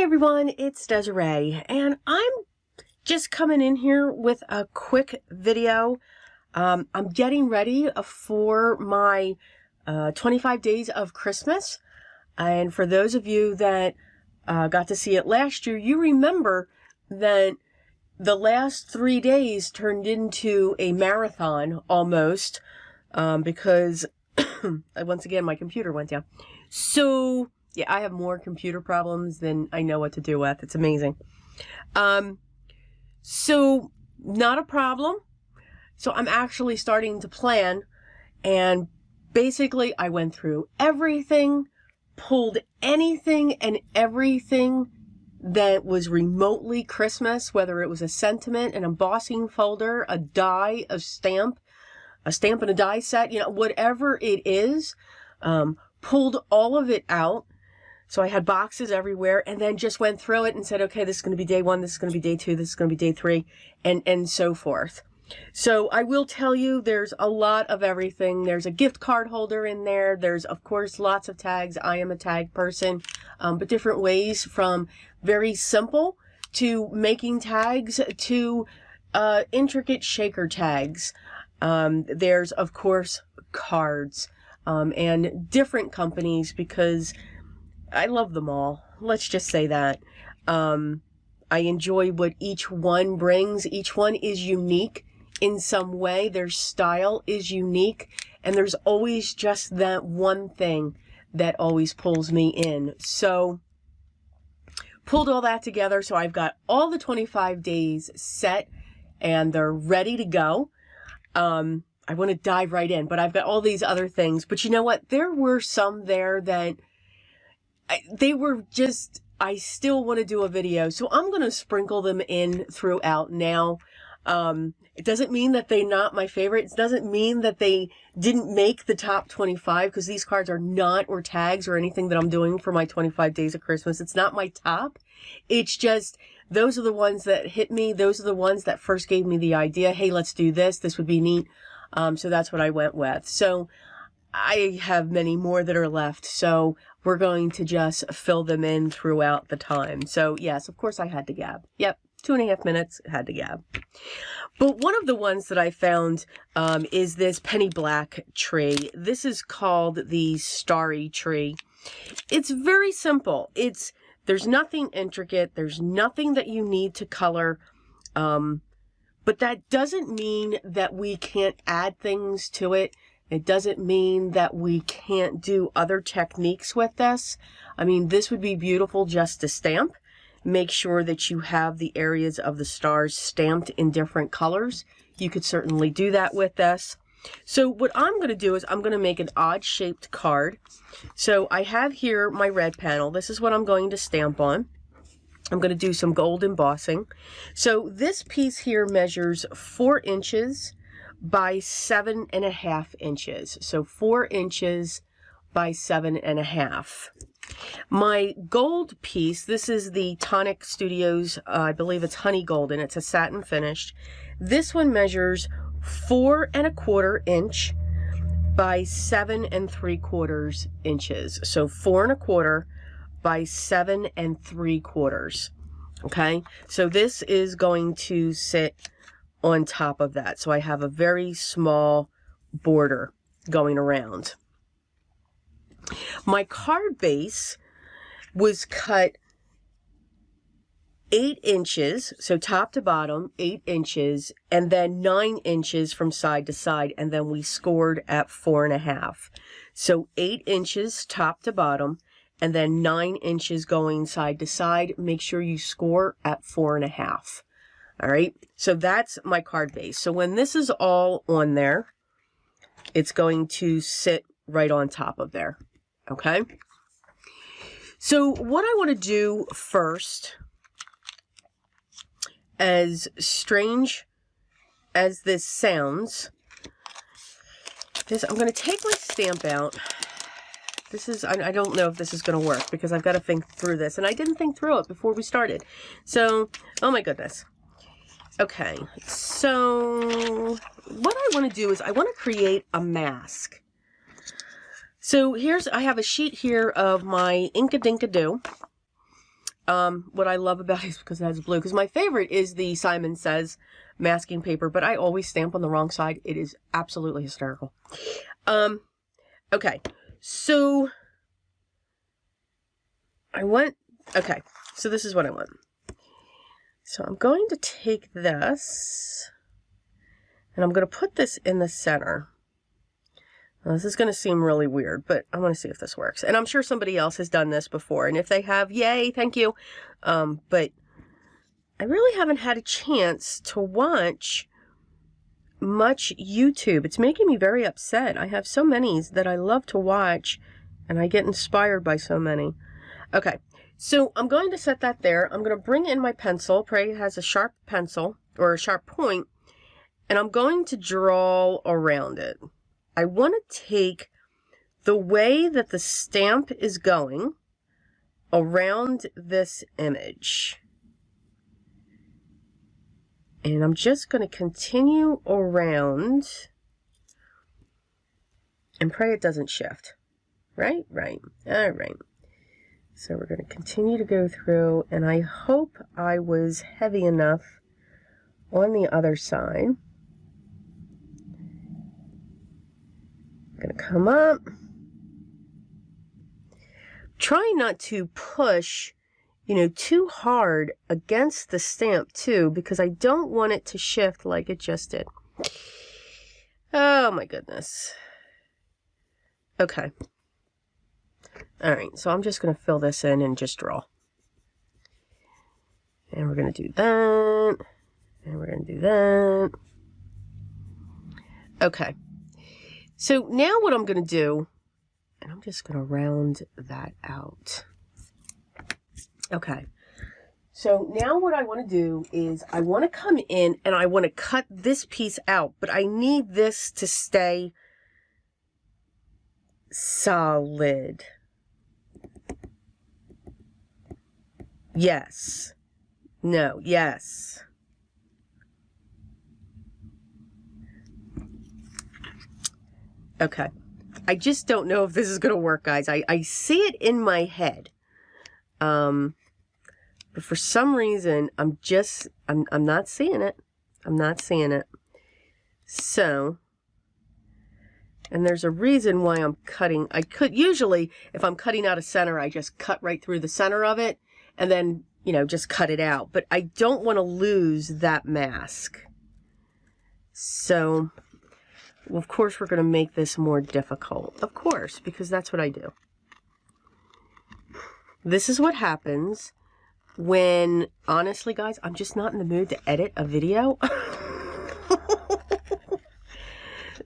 everyone, it's Desiree, and I'm just coming in here with a quick video. I'm getting ready for my 25 days of Christmas, and for those of you that got to see it last year, you remember that the last 3 days turned into a marathon almost, because once again my computer went down. So yeah, I have more computer problems than I know what to do with. It's amazing. So not a problem. So I'm actually starting to plan, and basically I went through everything, pulled anything and everything that was remotely Christmas, whether it was a sentiment, an embossing folder, a die, a stamp and a die set, you know, whatever it is, pulled all of it out. So I had boxes everywhere, and then just went through it and said, okay, this is going to be day 1, this is going to be day 2, this is going to be day 3, and so forth. So I will tell you, there's a lot of everything. There's a gift card holder in there. There's, of course, lots of tags. I am a tag person, but different ways, from very simple to making tags to intricate shaker tags. There's, of course, cards, and different companies, because I love them all. Let's just say that. I enjoy what each one brings. Each one is unique in some way. Their style is unique, and there's always just that one thing that always pulls me in. So pulled all that together. So I've got all the 25 days set, and they're ready to go. I want to dive right in, but I've got all these other things. But you know what? There were some there that they were just, I still want to do a video. So I'm going to sprinkle them in throughout now. It doesn't mean that they're not my favorite. It doesn't mean that they didn't make the top 25, because these cards are not, or tags or anything that I'm doing for my 25 days of Christmas. It's not my top. It's just, those are the ones that hit me. Those are the ones that first gave me the idea. Hey, let's do this. This would be neat. So that's what I went with. So I have many more that are left. So we're going to just fill them in throughout the time. So yes, of course I had to gab. Yep. 2.5 minutes, had to gab. But one of the ones that I found is this penny black tree. This is called the Starry Tree. It's very simple. There's nothing intricate. There's nothing that you need to color. But that doesn't mean that we can't add things to it. It doesn't mean that we can't do other techniques with this. I mean, this would be beautiful just to stamp. Make sure that you have the areas of the stars stamped in different colors. You could certainly do that with this. So what I'm going to do is I'm going to make an odd shaped card. So I have here my red panel. This is what I'm going to stamp on. I'm going to do some gold embossing. So this piece here measures 4 inches by 7.5 inches. So 4 inches by 7.5. My gold piece, this is the Tonic Studios, I believe it's honey golden. It's a satin finished. This one measures 4.25 inch by 7.75 inches. So 4.25 by 7.75. Okay, so this is going to sit on top of that. So I have a very small border going around. My card base was cut 8 inches, so top to bottom, 8 inches, and then 9 inches from side to side, and then we scored at 4.5. So 8 inches top to bottom, and then 9 inches going side to side. Make sure you score at 4.5. All right, so that's my card base. So when this is all on there, it's going to sit right on top of there. Okay, so what I want to do first, as strange as this sounds, is I'm going to take my stamp out. This is, I don't know if this is going to work, because I've got to think through this, and I didn't think through it before we started. So, oh my goodness. Okay, so what I want to do is I want to create a mask. So I have a sheet here of my Inka Dinka Doo, what I love about it is because it has blue. Because my favorite is the Simon Says masking paper, but I always stamp on the wrong side. It is absolutely hysterical. Okay, so okay, so this is what I want. So I'm going to take this, and I'm going to put this in the center. Now, this is going to seem really weird, but I want to see if this works. And I'm sure somebody else has done this before, and if they have, yay, thank you. But I really haven't had a chance to watch much YouTube. It's making me very upset. I have so many that I love to watch, and I get inspired by so many. Okay, so I'm going to set that there. I'm going to bring in my pencil. Pray it has a sharp pencil, or a sharp point, and I'm going to draw around it. I want to take the way that the stamp is going around this image. And I'm just going to continue around and pray it doesn't shift. Right? Right. All right. So we're going to continue to go through, and I hope I was heavy enough on the other side. I'm going to come up. Try not to push, too hard against the stamp too, because I don't want it to shift like it just did. Oh my goodness. Okay. All right, so I'm just going to fill this in and just draw. And we're going to do that. And we're going to do that. Okay. So now what I'm going to do, and I'm just going to round that out. Okay. So now what I want to do is I want to come in and I want to cut this piece out, but I need this to stay solid. Yes. No. Yes. Okay. I just don't know if this is going to work, guys. I see it in my head. But for some reason, I'm not seeing it. I'm not seeing it. So, and there's a reason why I'm cutting. I could usually, if I'm cutting out a center, I just cut right through the center of it and then, just cut it out. But I don't want to lose that mask. So, well, of course, we're going to make this more difficult. Of course, because that's what I do. This is what happens when, honestly, guys, I'm just not in the mood to edit a video.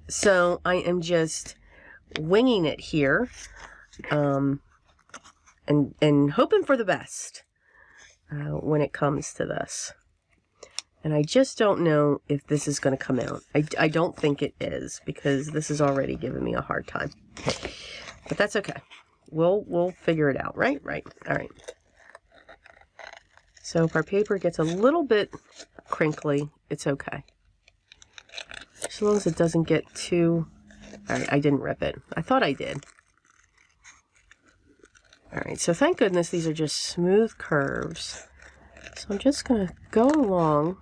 So I am just winging it here, and hoping for the best when it comes to this. And I just don't know if this is going to come out. I don't think it is, because this is already giving me a hard time. But that's okay. We'll figure it out, right? Right. All right. So if our paper gets a little bit crinkly, it's okay. As long as it doesn't get too... All right, I didn't rip it. I thought I did. All right, so thank goodness these are just smooth curves. So I'm just going to go along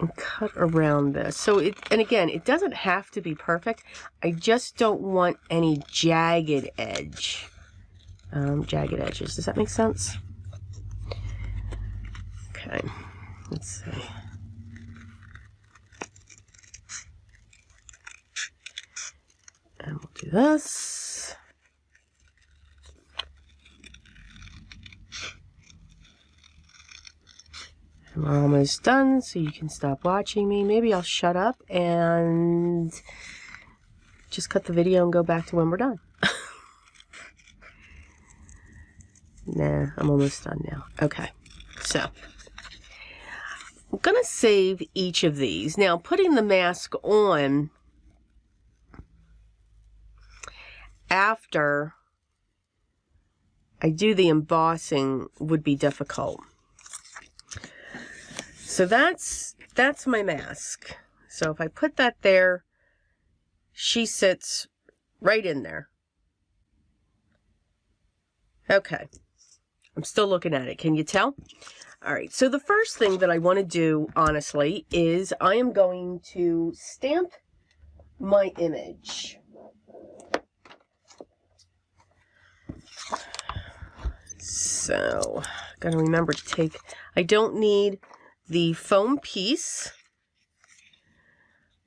and cut around this. So and again, it doesn't have to be perfect. I just don't want any jagged edge. Jagged edges. Does that make sense? Okay. Let's see. And we'll do this. And we're almost done, so you can stop watching me. Maybe I'll shut up and just cut the video and go back to when we're done. Nah, I'm almost done now. Okay, so I'm going to save each of these. Now, putting the mask on after I do the embossing would be difficult. So that's my mask. So if I put that there, she sits right in there. Okay. I'm still looking at it. Can you tell? All right. So the first thing that I want to do, honestly, is I am going to stamp my image. So, gotta remember to take, I don't need the foam piece.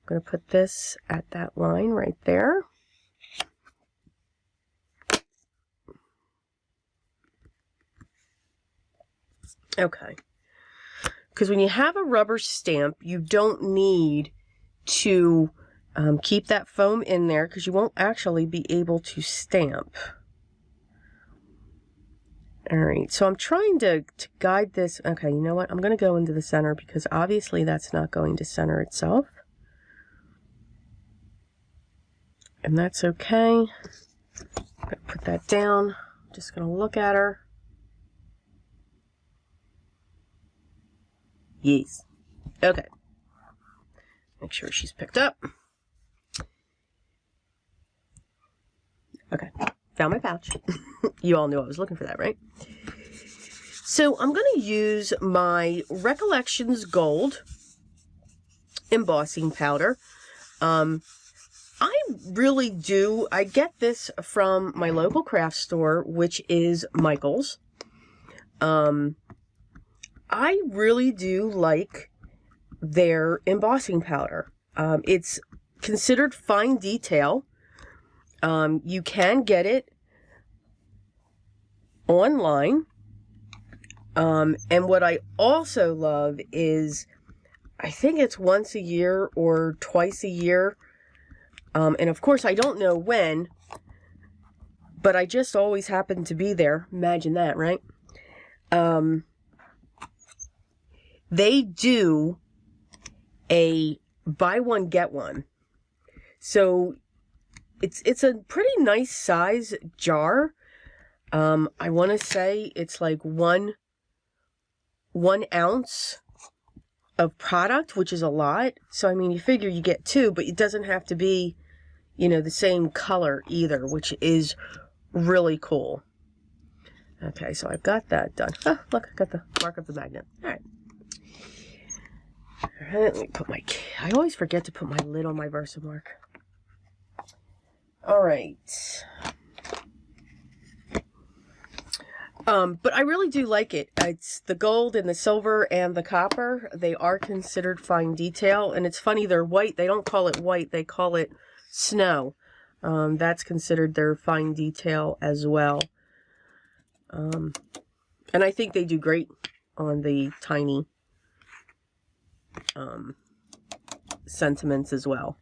I'm gonna put this at that line right there. Okay. Because when you have a rubber stamp, you don't need to keep that foam in there because you won't actually be able to stamp. All right, so I'm trying to guide this. Okay, you know what? I'm going to go into the center because obviously that's not going to center itself. And that's okay. I'm going to put that down. I'm just going to look at her. Yes. Okay. Make sure she's picked up. Okay. Found my pouch. You all knew I was looking for that, right? So I'm going to use my Recollections Gold embossing powder. I really do. I get this from my local craft store, which is Michael's. I really do like their embossing powder. It's considered fine detail. You can get it online. And what I also love is, I think it's once a year or twice a year. And of course, I don't know when, but I just always happen to be there. Imagine that, right? They do a buy one, get one. So it's a pretty nice size jar. I want to say it's like one ounce of product, which is a lot. So, I mean, you figure you get two, but it doesn't have to be, you know, the same color either, which is really cool. Okay, so I've got that done. Oh, look, I got the mark of the magnet. All right. All right, let me put my, I always forget to put my lid on my Versamark. All right. But I really do like it. It's the gold and the silver and the copper. They are considered fine detail. And it's funny, they're white. They don't call it white. They call it snow. That's considered their fine detail as well. And I think they do great on the tiny sentiments as well.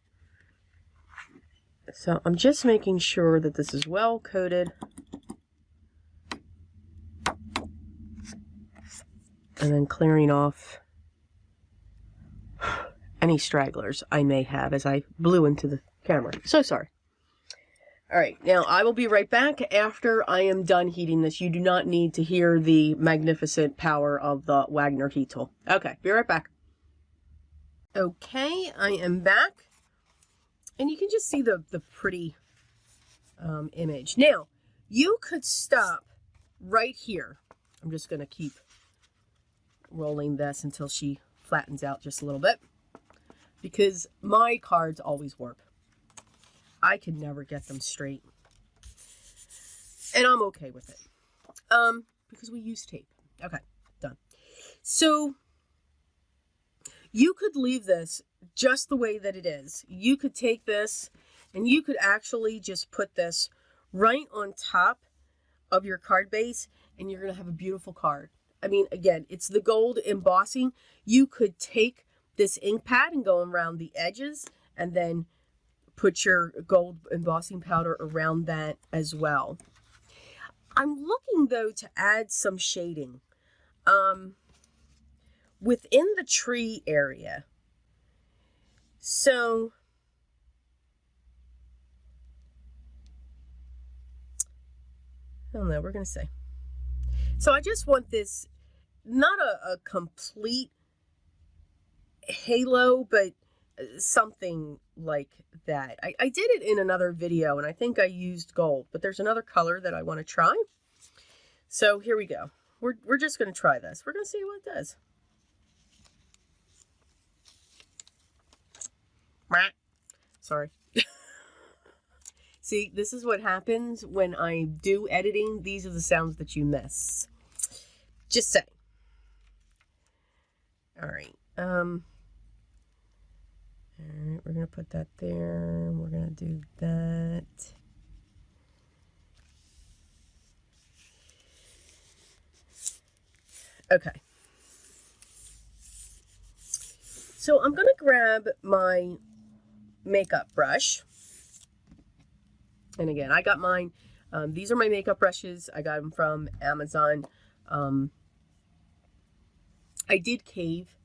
So I'm just making sure that this is well coated. And then clearing off any stragglers I may have as I blew into the camera. So sorry. All right, now I will be right back after I am done heating this. You do not need to hear the magnificent power of the Wagner heat tool. Okay, be right back. Okay, I am back. And you can just see the pretty image. Now, you could stop right here. I'm just going to keep rolling this until she flattens out just a little bit, because my cards always warp. I can never get them straight, and I'm okay with it, because we use tape. Okay, done. So you could leave this just the way that it is. You could take this and you could actually just put this right on top of your card base, and you're going to have a beautiful card. I mean, again, it's the gold embossing. You could take this ink pad and go around the edges and then put your gold embossing powder around that as well. I'm looking, though, to add some shading within the tree area. So I don't know, we're going to say. So I just want this, not a complete halo, but something like that. I did it in another video, and I think I used gold, but there's another color that I want to try. So here we go. We're just going to try this. We're going to see what it does. Sorry. See, this is what happens when I do editing. These are the sounds that you miss. Just say. All right. All right, we're going to put that there. We're going to do that. Okay. So I'm going to grab my makeup brush. And again, I got mine. These are my makeup brushes. I got them from Amazon. I did cave.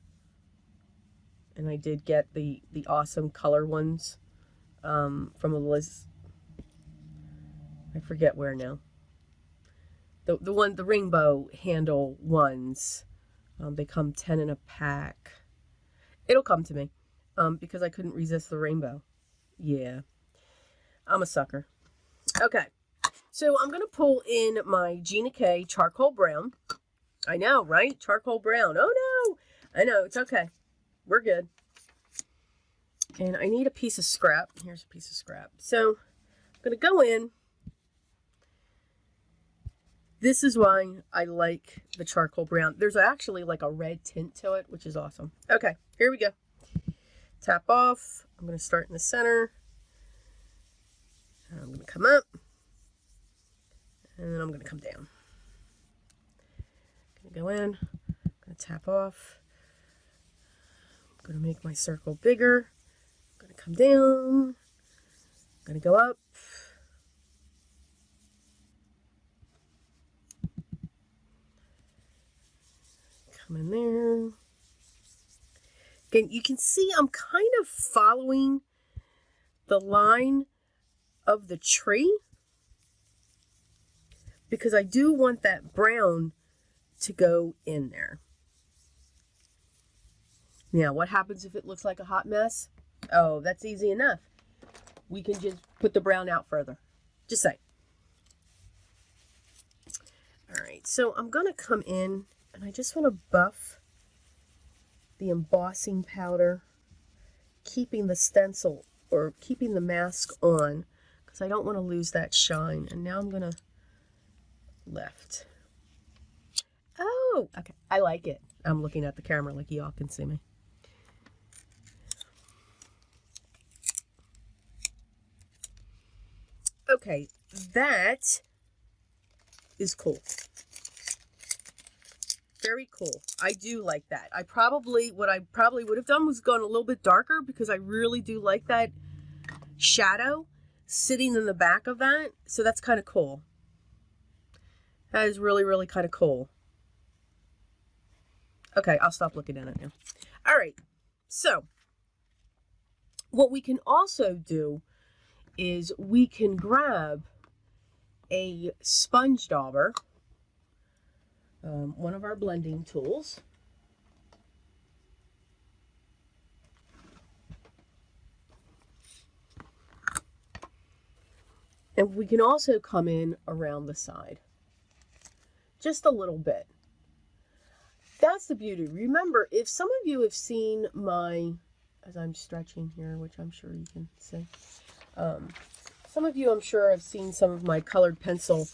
And I did get the awesome color ones from Liz. I forget where now. The rainbow handle ones. They come 10 in a pack. It'll come to me because I couldn't resist the rainbow. Yeah, I'm a sucker. Okay, so I'm going to pull in my Gina K charcoal brown. I know, right? Charcoal brown. Oh, no. I know. It's okay. We're good. And I need a piece of scrap. Here's a piece of scrap. So I'm going to go in. This is why I like the charcoal brown. There's actually like a red tint to it, which is awesome. Okay, here we go. Tap off. I'm going to start in the center. I'm going to come up. And then I'm going to come down. I'm going to go in. I'm going to tap off. I'm going to make my circle bigger. I'm going to come down. I'm going to go up. Come in there. Again, you can see I'm kind of following the line of the tree because I do want that brown to go in there. Now, what happens if it looks like a hot mess? Oh, that's easy enough. We can just put the brown out further. Just say. All right, so I'm going to come in and I just want to buff the embossing powder, keeping the stencil or keeping the mask on because I don't want to lose that shine. And now I'm going to lift. Oh, okay. I like it. I'm looking at the camera like y'all can see me. Okay, that is cool. Very cool. I do like that. What I probably would have done was gone a little bit darker because I really do like that shadow sitting in the back of that. So that's kind of cool. That is really, really kind of cool. Okay, I'll stop looking at it now. All right. So what we can also do is we can grab a sponge dauber, one of our blending tools. And we can also come in around the side. Just a little bit. That's the beauty. Remember, if some of you have seen my, as I'm stretching here, which I'm sure you can see, some of you, I'm sure, have seen some of my colored pencil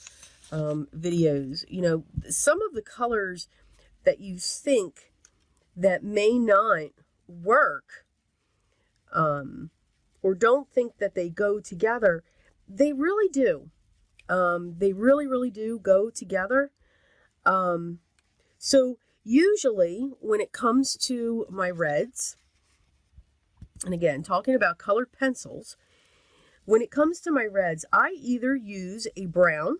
videos. You know, some of the colors that you think that may not work or don't think that they go together, they really do. They really, really do go together. So usually when it comes to my reds, and again, talking about colored pencils, when it comes to my reds, I either use a brown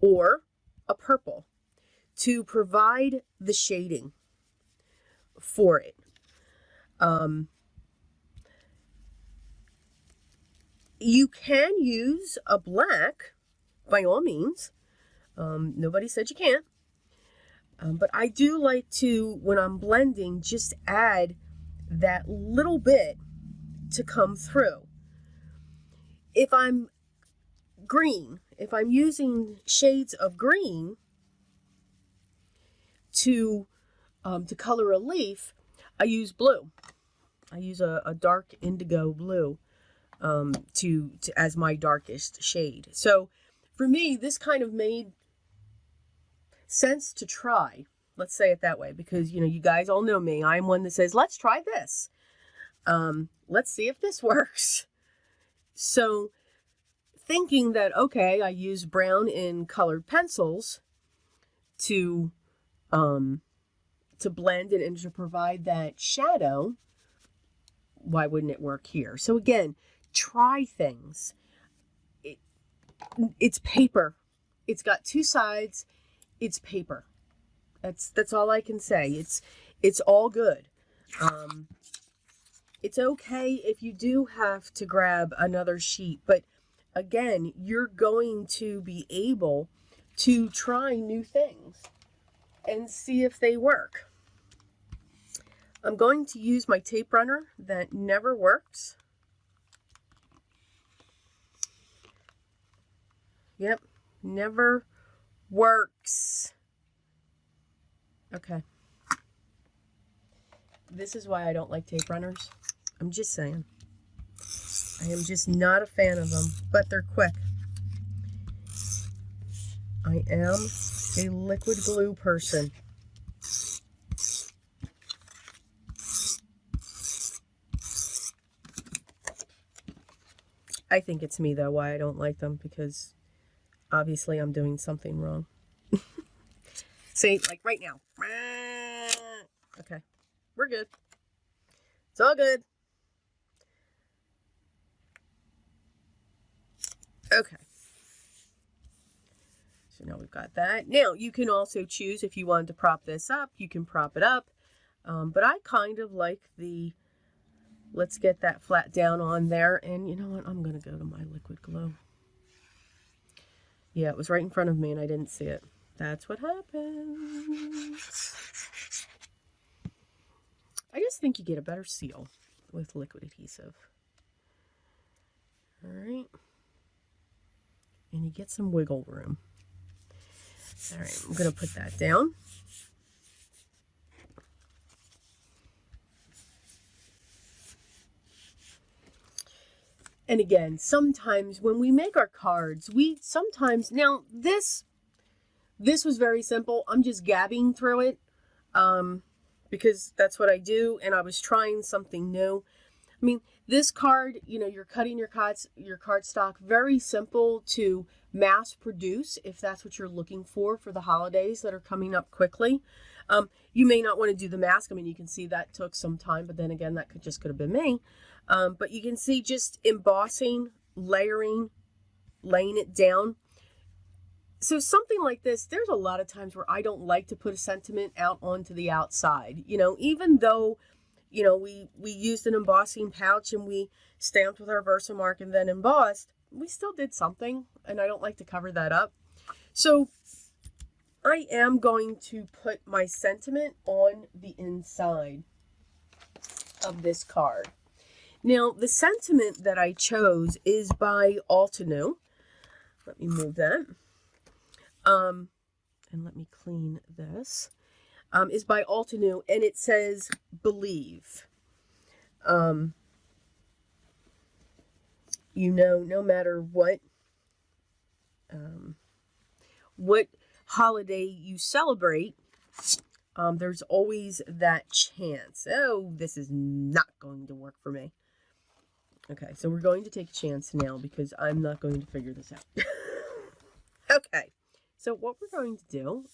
or a purple to provide the shading for it. You can use a black, by all means. Nobody said you can't. But I do like to, when I'm blending, just add that little bit to come through. If I'm green, if I'm using shades of green to color a leaf, I use blue. I use a dark indigo blue to as my darkest shade. So for me, this kind of made sense to try. Let's say it that way, because, you know, you guys all know me. I'm one that says, let's try this. Let's see if this works. So thinking that, okay, I use brown in colored pencils to blend it and to provide that shadow, why wouldn't it work here? So again, try things. It's paper. It's got two sides. It's paper. That's all I can say. It's all good. It's okay if you do have to grab another sheet, but again, you're going to be able to try new things and see if they work. I'm going to use my tape runner that never works. Yep, never works. Okay. This is why I don't like tape runners. I'm just saying. I am just not a fan of them, but they're quick. I am a liquid glue person. I think it's me, though, why I don't like them, because obviously I'm doing something wrong. See, like right now. Okay, we're good. It's all good. Okay. So now we've got that. Now, you can also choose if you wanted to prop this up, you can prop it up. But I kind of like the, let's get that flat down on there. And you know what? I'm going to go to my liquid glue. Yeah, it was right in front of me and I didn't see it. That's what happens. I just think you get a better seal with liquid adhesive. All right. And you get some wiggle room. All right, I'm going to put that down. And again, sometimes when we make our cards, now this was very simple. I'm just gabbing through it because that's what I do. And I was trying something new. I mean, this card, you know, you're cutting your cardstock, very simple to mass produce if that's what you're looking for the holidays that are coming up quickly. You may not want to do the mask. I mean, you can see that took some time, but then again, that could have been me. But you can see just embossing, layering, laying it down. So something like this, there's a lot of times where I don't like to put a sentiment out onto the outside, you know, even though, you know, we used an embossing pouch and we stamped with our Versamark and then embossed, we still did something, and I don't like to cover that up. So I am going to put my sentiment on the inside of this card. Now, the sentiment that I chose is by Altenew. Let me move that. And let me clean this. Is by Altenew, and it says, believe. You know, no matter what holiday you celebrate, there's always that chance. Oh, this is not going to work for me. Okay, so we're going to take a chance now because I'm not going to figure this out. Okay, so what we're going to do...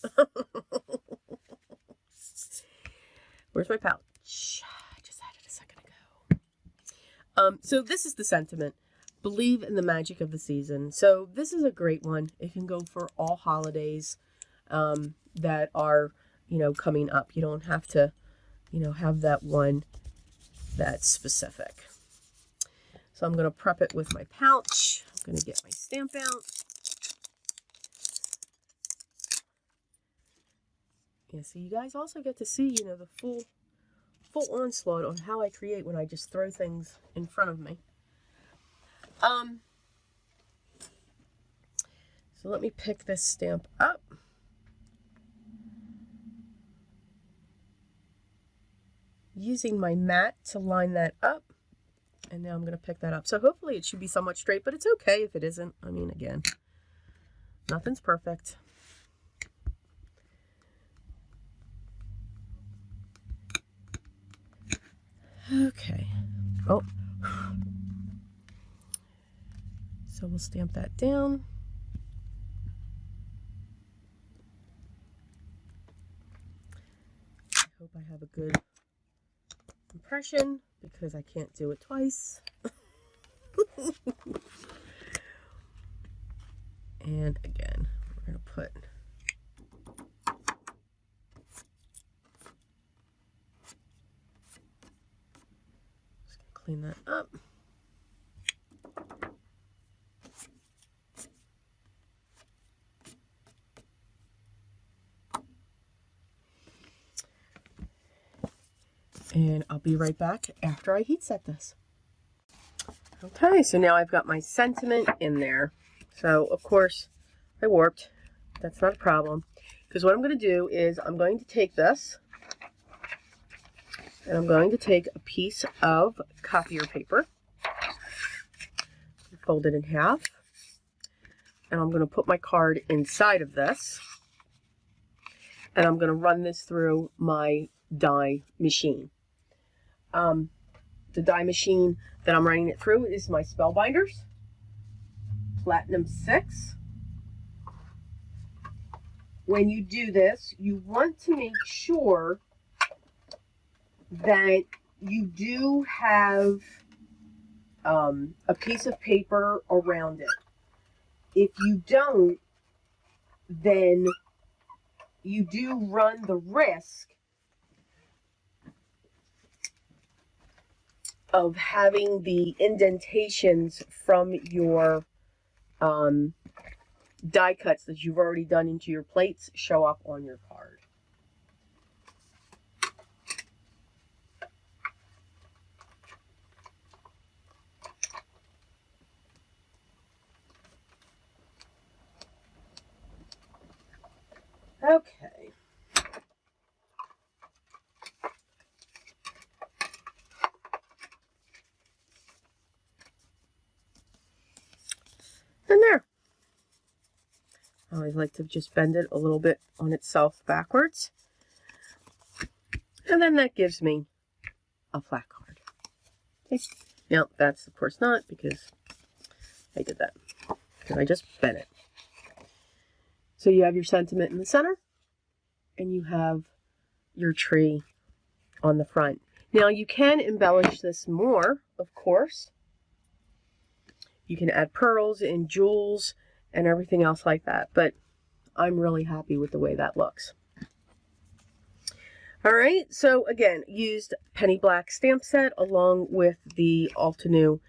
Where's my pouch? I just had it a second ago. So this is the sentiment. Believe in the magic of the season. So this is a great one. It can go for all holidays that are, you know, coming up. You don't have to, you know, have that one that's specific. So I'm going to prep it with my pouch. I'm going to get my stamp out. Yeah, so you guys also get to see, you know, the full onslaught on how I create when I just throw things in front of me. So let me pick this stamp up. Using my mat to line that up. And now I'm going to pick that up. So hopefully it should be somewhat straight, but it's okay if it isn't. I mean, again, nothing's perfect. Okay. Oh. So we'll stamp that down. I hope I have a good impression because I can't do it twice. And again, we're going to put just going to clean that up. And I'll be right back after I heat set this. Okay, so now I've got my sentiment in there. So, of course, I warped. That's not a problem. Because what I'm going to do is I'm going to take this and I'm going to take a piece of copier paper, fold it in half, and I'm going to put my card inside of this, and I'm going to run this through my die machine. The die machine that I'm running it through is my Spellbinders Platinum 6. When you do this, you want to make sure that you do have a piece of paper around it. If you don't, then you do run the risk of having the indentations from your die cuts that you've already done into your plates show up on your card. Okay. And there. I always like to just bend it a little bit on itself backwards. And then that gives me a flat card. Okay. Now, that's of course not because I did that. Because I just bent it. So you have your sentiment in the center, and you have your tree on the front. Now you can embellish this more, of course. You can add pearls and jewels and everything else like that, but I'm really happy with the way that looks. All right, so again, used penny black stamp set along with the Altenew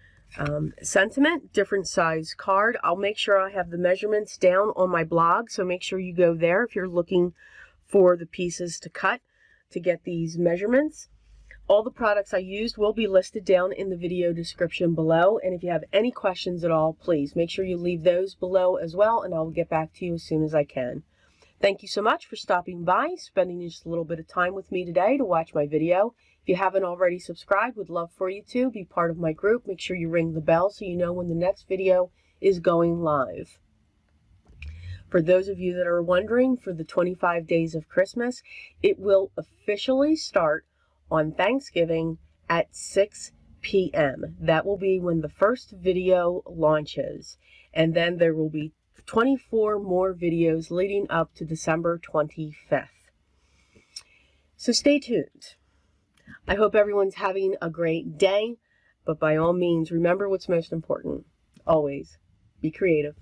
sentiment, different size card. I'll make sure I have the measurements down on my blog, so make sure you go there if you're looking for the pieces to cut to get these measurements. All the products I used will be listed down in the video description below, and if you have any questions at all, please make sure you leave those below as well, and I'll get back to you as soon as I can. Thank you so much for stopping by, spending just a little bit of time with me today to watch my video. If you haven't already subscribed, would love for you to be part of my group. Make sure you ring the bell so you know when the next video is going live. For those of you that are wondering, for the 25 days of Christmas, it will officially start on Thanksgiving at 6 p.m. That will be when the first video launches. And then there will be 24 more videos leading up to December 25th. So stay tuned. I hope everyone's having a great day, but by all means, remember what's most important. Always be creative.